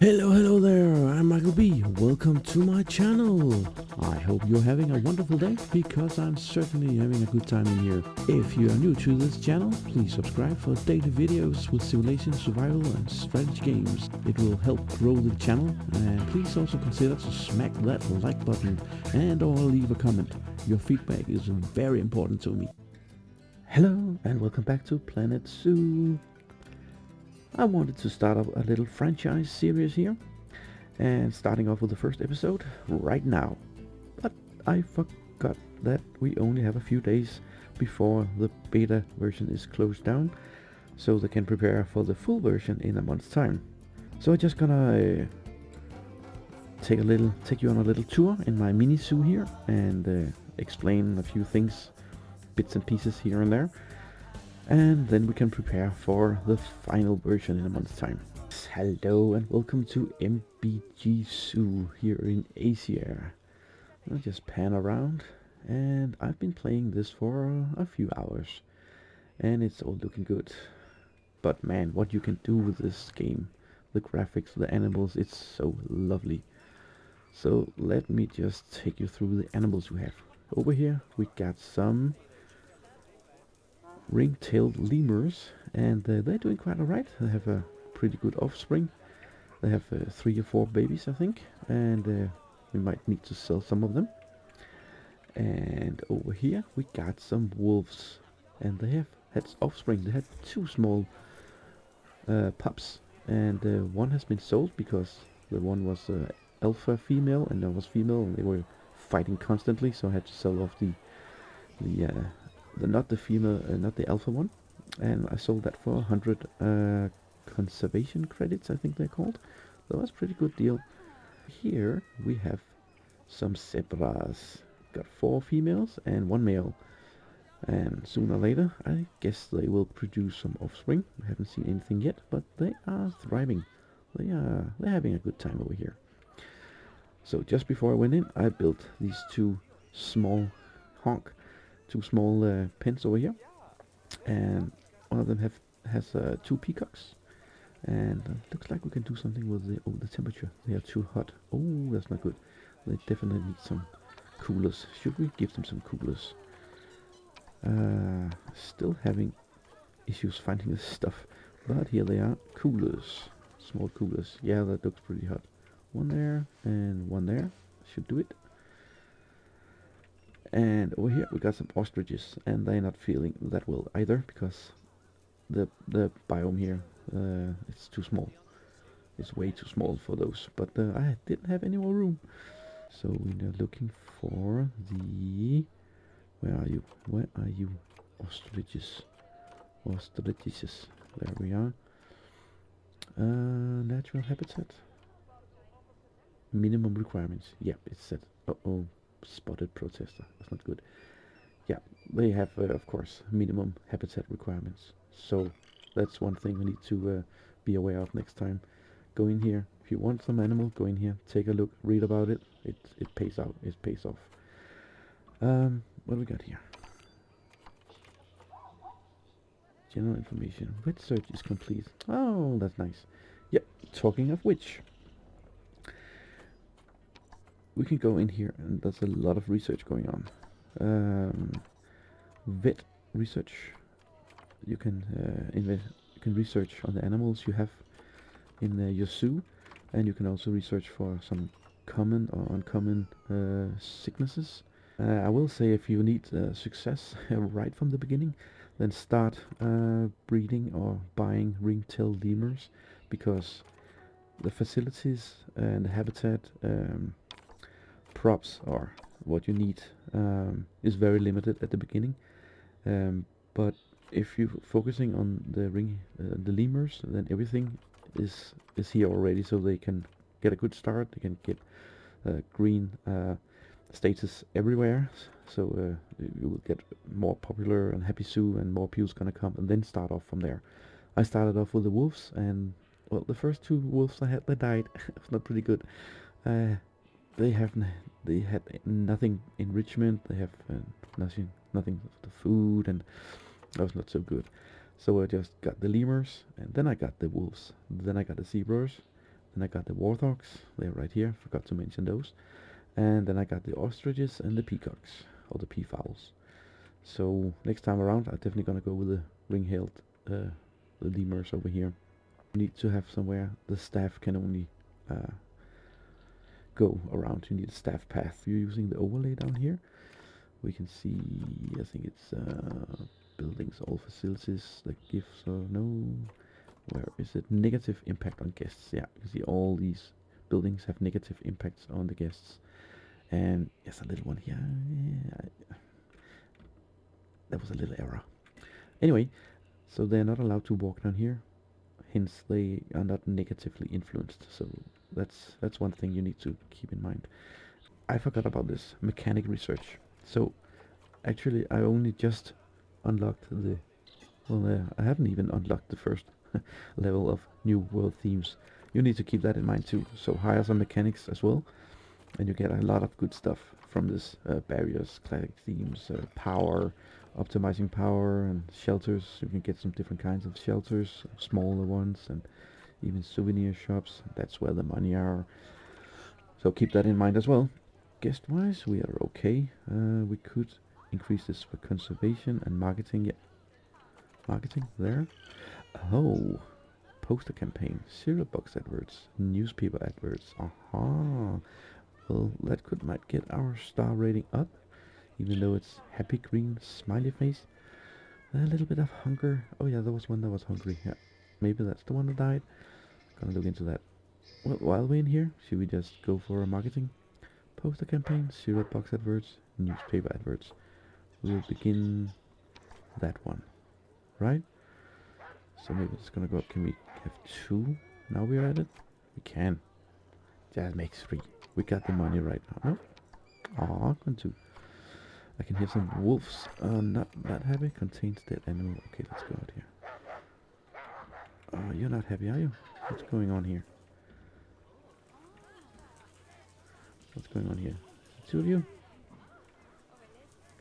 Hello there, I'm Michael B. Welcome to my channel. I hope you're having a wonderful day because I'm certainly having a good time in here. If you are new to this channel, please subscribe for daily videos with simulation, survival and strategy games. It will help grow the channel, and please also consider to smack that like button and or leave a comment. Your feedback is very important to me. Hello and welcome back to Planet Zoo. I wanted to start up a little franchise series here, and starting off with the first episode right now. But I forgot that we only have a few days before the beta version is closed down, so they can prepare for the full version in a month's time. So I'm just gonna take you on a little tour in my mini zoo here and explain a few things, bits and pieces here and there. And then we can prepare for the final version in a month's time. Hello and welcome to MBG Zoo here in Asia. I'll just pan around, and I've been playing this for a few hours and it's all looking good. But man, what you can do with this game, the graphics, the animals, it's so lovely. So let me just take you through the animals we have. Over here we got some ring-tailed lemurs, and they're doing quite alright. They have a pretty good offspring. They have 3 or 4 babies, I think, and we might need to sell some of them. And over here we got some wolves, and they have had offspring. They had 2 small pups, and one has been sold because the one was alpha female and the other was female, and they were fighting constantly, so I had to sell off the not the female, not the alpha one, and I sold that for 100 conservation credits, I think they're called. So that's a pretty good deal. Here we have some zebras. Got 4 females and 1 male, and sooner or later I guess they will produce some offspring. We haven't seen anything yet, but they are thriving. They're having a good time over here. So just before I went in, I built these 2 small pens over here, and one of them has 2 peacocks, and looks like we can do something with the temperature. They are too hot. Oh, that's not good. They definitely need some coolers. Should we give them some coolers? Still having issues finding this stuff, but here they are. Coolers, small coolers. Yeah, that looks pretty hot. 1 there and 1 there should do it. And over here we got some ostriches, and they're not feeling that well either because the biome here, it's too small. It's way too small for those, but I didn't have any more room. So we are looking for the... Where are you? Where are you? Ostriches. Ostriches. There we are. Natural habitat. Minimum requirements. Yep, it's set. Uh-oh. Spotted protester. That's not good. Yeah, they have, of course, minimum habitat requirements. So that's one thing we need to be aware of next time. Go in here. If you want some animal, go in here, take a look, read about it. It pays out. It pays off. What do we got here? General information. Which search is complete? Oh, that's nice. Yep. Talking of which, we can go in here, and there's a lot of research going on. Vet research. You can research on the animals you have in your zoo, and you can also research for some common or uncommon sicknesses. I will say, if you need success right from the beginning, then start breeding or buying ring-tailed lemurs, because the facilities and the habitat props or what you need is very limited at the beginning, but if you're focusing on the lemurs, then everything is here already, so they can get a good start. They can get green status everywhere, so you will get more popular and happy zoo, and more people's gonna come, and then start off from there. I started off with the wolves, and well, the first 2 wolves I had, they died. It's not pretty good. They had nothing enrichment. They have nothing of the food, and that was not so good. So I just got the lemurs, and then I got the wolves, then I got the zebras, Then I got the warthogs. They're right here. Forgot to mention those. And then I got the ostriches and the peacocks, or the peafowls. So next time around, I'm definitely gonna go with the ring-tailed lemurs over here. You need to have somewhere the staff can only go around. You need a staff path. You're using the overlay down here. We can see, I think it's buildings, all facilities, the gifts, or no, where is it? Negative impact on guests. Yeah, you see all these buildings have negative impacts on the guests. And yes, a little one here. Yeah, that was a little error. Anyway, so they're not allowed to walk down here. Hence, they are not negatively influenced. So that's one thing you need to keep in mind. I forgot about this mechanic research. So actually, I only just unlocked the. Well, I haven't even unlocked the first level of new world themes. You need to keep that in mind too. So hire some mechanics as well, and you get a lot of good stuff from this barriers, classic themes, power, optimizing power, and shelters. You can get some different kinds of shelters, smaller ones, and even souvenir shops. That's where the money are. So keep that in mind as well. Guest wise, we are okay. We could increase this for conservation and marketing. Yeah, marketing there. Oh, poster campaign, cereal box adverts, newspaper adverts. Aha. Well, that might get our star rating up, even though it's happy green smiley face. A little bit of hunger. Oh yeah, there was one that was hungry. Yeah, maybe that's the one that died. Gonna look into that. Well, while we're in here, should we just go for a marketing? Poster campaign, cereal box adverts, newspaper adverts. We'll begin that one, right? So maybe it's gonna go up. Can we have 2? Now we're at it? We can. That makes 3. We got the money right now. No? Aw, can 2. I can hear some wolves. Not that happy. Contains dead animal. Okay, let's go out here. You're not happy, are you? What's going on here? What's going on here? 2 of you?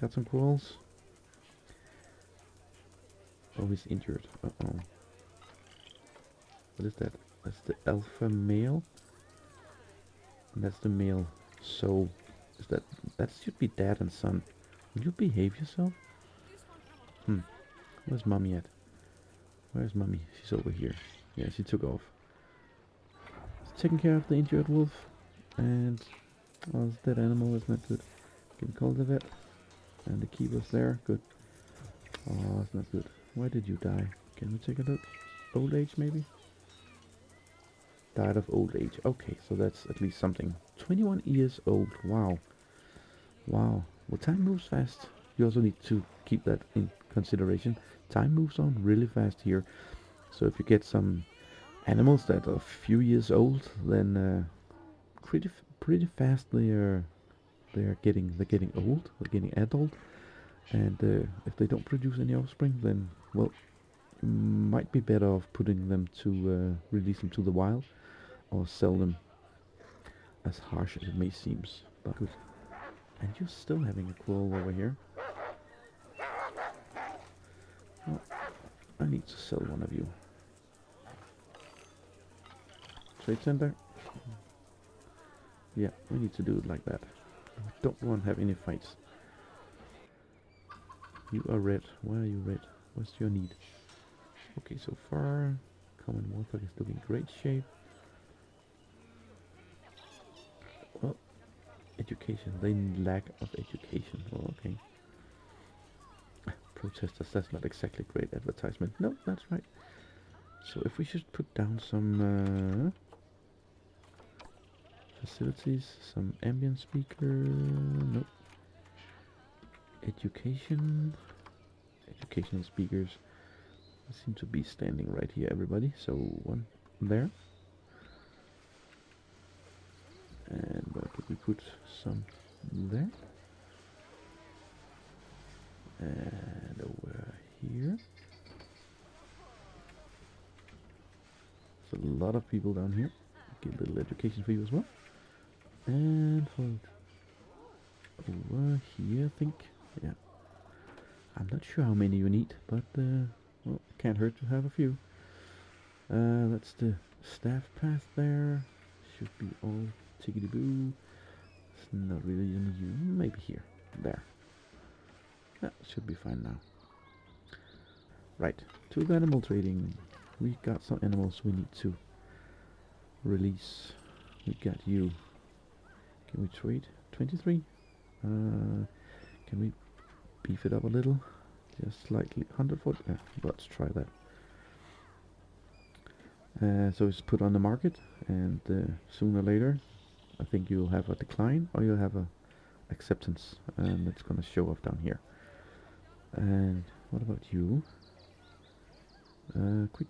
Got some quarrels? Oh, he's injured. Uh-oh. What is that? That's the alpha male. And that's the male. So, is that should be dad and son. Will you behave yourself? Where's mommy at? Where's mommy? She's over here. Yeah, she took off. She's taking care of the injured wolf. And, oh, this dead animal is not good. Can we call the vet? And the keeper's there. Good. Oh, that's not good. Why did you die? Can we take a look? Old age, maybe? Died of old age. Okay, so that's at least something. 21 years old. Wow. Wow. Well, time moves fast. You also need to keep that in consideration. Time moves on really fast here. So if you get some animals that are a few years old, then pretty fast they're getting old. They're getting adult. And if they don't produce any offspring, then well, might be better off putting them to release them to the wild or sell them, as harsh as it may seem. But good. And you're still having a quarrel over here. Well, I need to sell one of you. Trade center? Yeah, we need to do it like that. We don't want to have any fights. You are red. Why are you red? What's your need? Okay, so far, common warthog is looking great shape. Well, education. They lack of education. Oh, okay. Protesters, that's not exactly great advertisement. No, that's right. So if we should put down some facilities, some ambient speaker. Nope. Educational speakers seem to be standing right here, everybody. So one there. And where could we put some there? And over here. There's a lot of people down here. Get a little education for you as well. And hold over here, I think. Yeah. I'm not sure how many you need, but well, can't hurt to have a few. That's the Staff path there. Should be all tickety boo. It's not really any you. Maybe here. There. That should be fine now. Right. To the animal trading. We got some animals we need to release. We got you. Can we trade? 23? Can we beef it up a little? Just slightly. 140? Yeah, let's try that. So it's put on the market, and sooner or later, I think you'll have a decline or you'll have a acceptance, and it's gonna show up down here. And what about you? Quick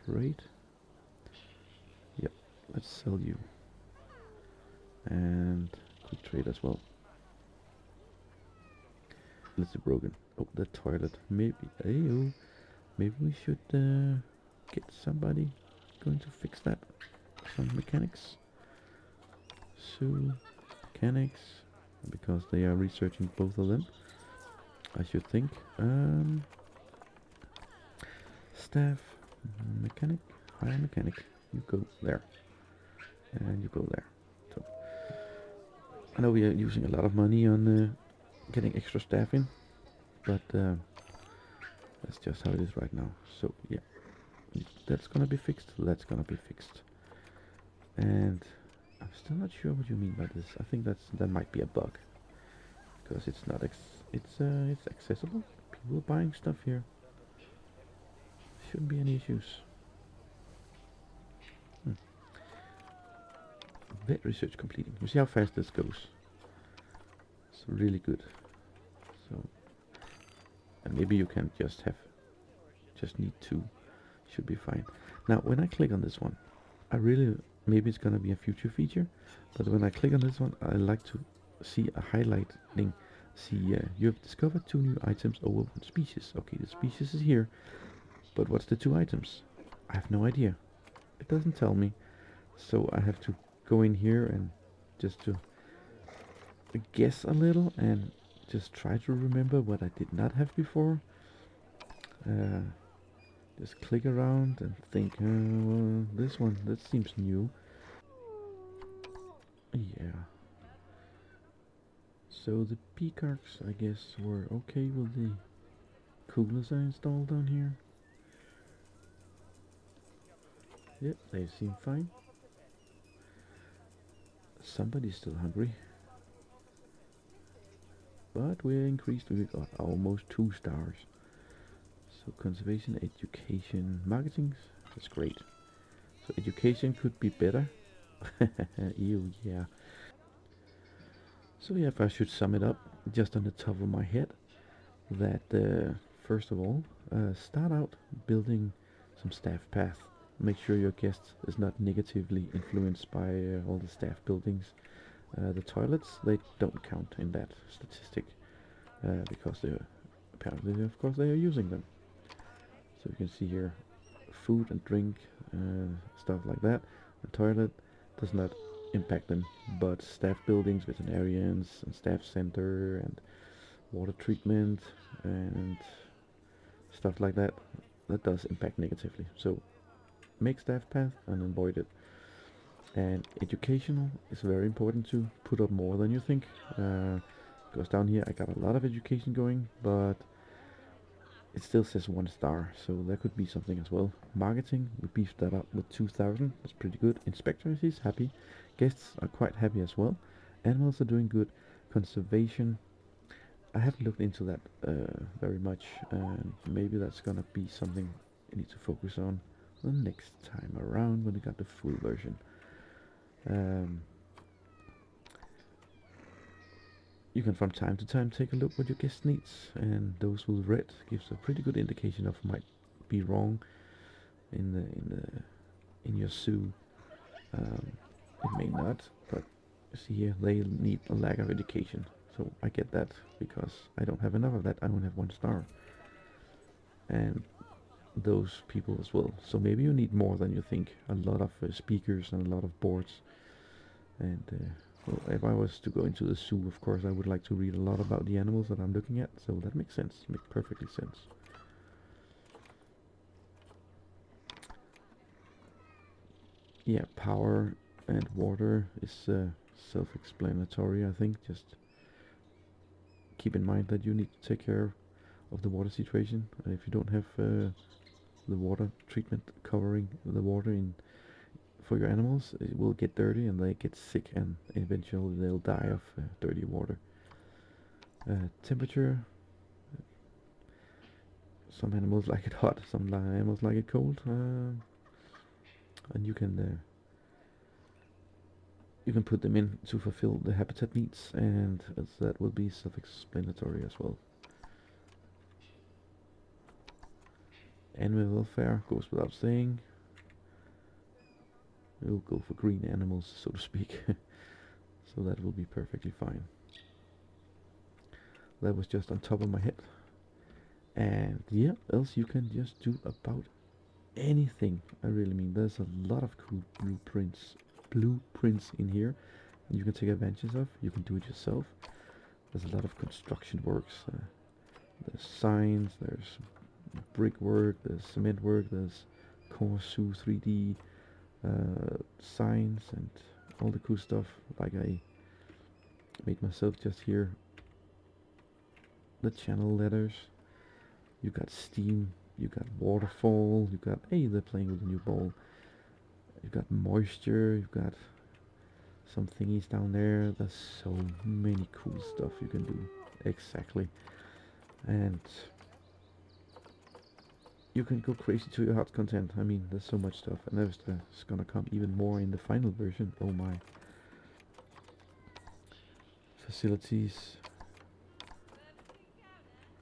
trade. Yep, let's sell you. And quick trade as well. Let's do broken. Oh, the toilet. Maybe. Ayo. Maybe we should get somebody going to fix that. Some mechanics. So mechanics, because they are researching both of them. I should think. Staff, mechanic, hire mechanic. You go there, and you go there. So I know we are using a lot of money on getting extra staff in, but that's just how it is right now. So yeah, that's gonna be fixed. That's gonna be fixed. And I'm still not sure what you mean by this. I think that might be a bug, because it's not it's accessible. People are buying stuff here. Shouldn't be any issues. Vet research completing. You see how fast this goes. It's really good. So, and maybe you can just need two. Should be fine. Now, when I click on this one, maybe it's gonna be a future feature, but when I click on this one, I like to see a highlighting. See, you have discovered 2 new items over 1 species. Okay, the species is here, but what's the 2 items? I have no idea. It doesn't tell me, so I have to go in here and just to guess a little and just try to remember what I did not have before. Just click around and think, well, this one, that seems new. Yeah. So the peacocks, I guess, were okay with the coolers I installed down here. Yep, they seem fine. Somebody's still hungry. But we increased, we got almost 2 stars. So conservation, education, marketing, that's great. So education could be better. Ew, yeah. So yeah, if I should sum it up, just on the top of my head, that first of all, start out building some staff path. Make sure your guest is not negatively influenced by all the staff buildings. The toilets, they don't count in that statistic, because apparently, of course, they are using them. So you can see here, food and drink, stuff like that. The toilet does not impact them, but staff buildings, veterinarians, and staff center, and water treatment, and stuff like that, that does impact negatively. So make staff path and avoid it. And educational is very important to put up more than you think. Because down here I got a lot of education going, but it still says 1 star, so that could be something as well. Marketing, we beefed that up with 2000, that's pretty good. Inspector is happy. Guests are quite happy as well. Animals are doing good. Conservation, I haven't looked into that very much, and maybe that's gonna be something I need to focus on the next time around when we got the full version. You can from time to time take a look what your guest needs, and those with red gives a pretty good indication of might be wrong in your zoo. It may not, but see here they need a lack of education. So I get that because I don't have enough of that. I only have 1 star, and those people as well. So maybe you need more than you think. A lot of speakers and a lot of boards. And well, if I was to go into the zoo, of course, I would like to read a lot about the animals that I'm looking at. So that makes sense. Makes perfectly sense. yeah, power and water is self-explanatory, I think. Just keep in mind that you need to take care of the water situation. If you don't have the water treatment covering the water in for your animals, it will get dirty and they get sick, and eventually they'll die of dirty water. Temperature. Some animals like it hot, some animals like it cold, and you can put them in to fulfill the habitat needs, and that will be self-explanatory as well. Animal welfare goes without saying. We'll go for green animals, so to speak. So that will be perfectly fine. That was just on top of my head. And yeah, else you can just do about anything. I really mean, there's a lot of cool blueprints in here you can take advantage of. You can do it yourself. There's a lot of construction works. There's signs, there's brickwork, there's cement work, there's Corsu 3D signs and all the cool stuff like I made myself just here. The channel letters. You got steam, you got waterfall, you got, hey, they're playing with a new ball. You've got moisture, you've got some thingies down there. There's so many cool stuff you can do. Exactly. And you can go crazy to your HUD content. I mean, there's so much stuff, and there's gonna come even more in the final version. Oh my. Facilities.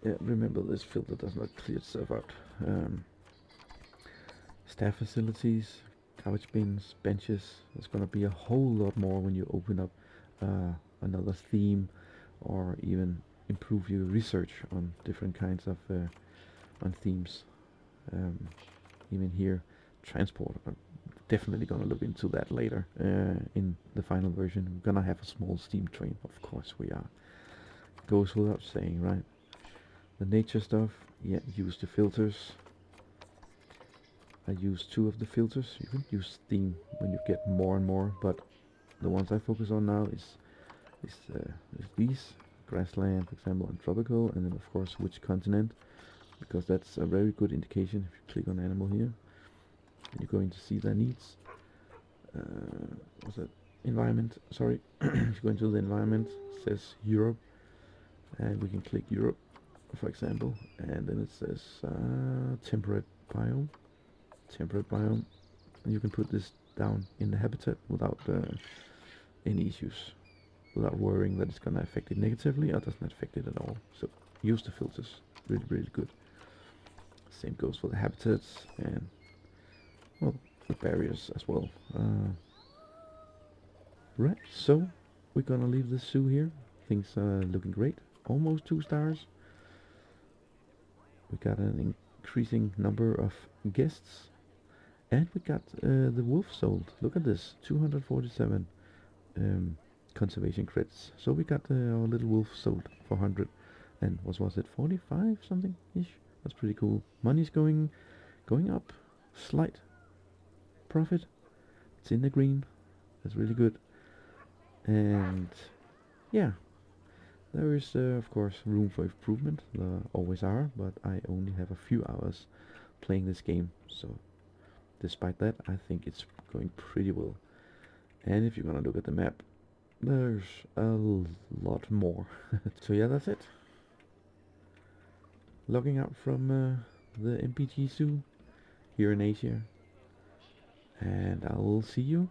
Yeah, remember this filter does not clear itself out. Staff facilities, garbage bins, benches. There's gonna be a whole lot more when you open up another theme, or even improve your research on different kinds of on themes. Even here, transport. I'm definitely gonna look into that later in the final version. We're gonna have a small steam train, of course we are. Goes without saying, right? The nature stuff, yeah, use the filters. I use 2 of the filters. You can use theme when you get more and more, but the ones I focus on now is these, grassland, for example, and tropical, and then of course which continent, because that's a very good indication. If you click on animal here, and you're going to see their needs. What's that? Environment, sorry. If you go into the environment, it says Europe, and we can click Europe, for example, and then it says temperate biome, and you can put this down in the habitat without any issues, without worrying that it's gonna affect it negatively or does not affect it at all. So use the filters, really good. Same goes for the habitats and, well, the barriers as well. Right, so we're gonna leave this zoo here. Things are looking great, almost 2 stars. We got an increasing number of guests, and we got the wolf sold. Look at this, 247 conservation credits. So we got our little wolf sold for 100, and what was it, 45 something ish? That's pretty cool. Money's going up, slight profit. It's in the green. That's really good. And yeah, there is of course room for improvement. There always are, but I only have a few hours playing this game, so despite that, I think it's going pretty well. And if you're gonna look at the map, there's a lot more. So yeah, that's it. Logging out from the MPG Zoo here in Asia, and I will see you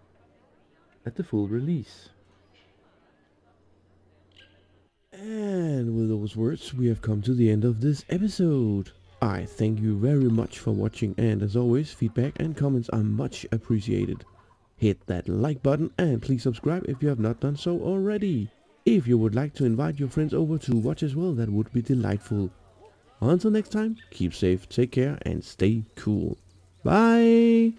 at the full release. And with those words, we have come to the end of this episode. I thank you very much for watching, and as always, feedback and comments are much appreciated. Hit that like button and please subscribe if you have not done so already. If you would like to invite your friends over to watch as well, that would be delightful. Until next time, keep safe, take care, and stay cool. Bye!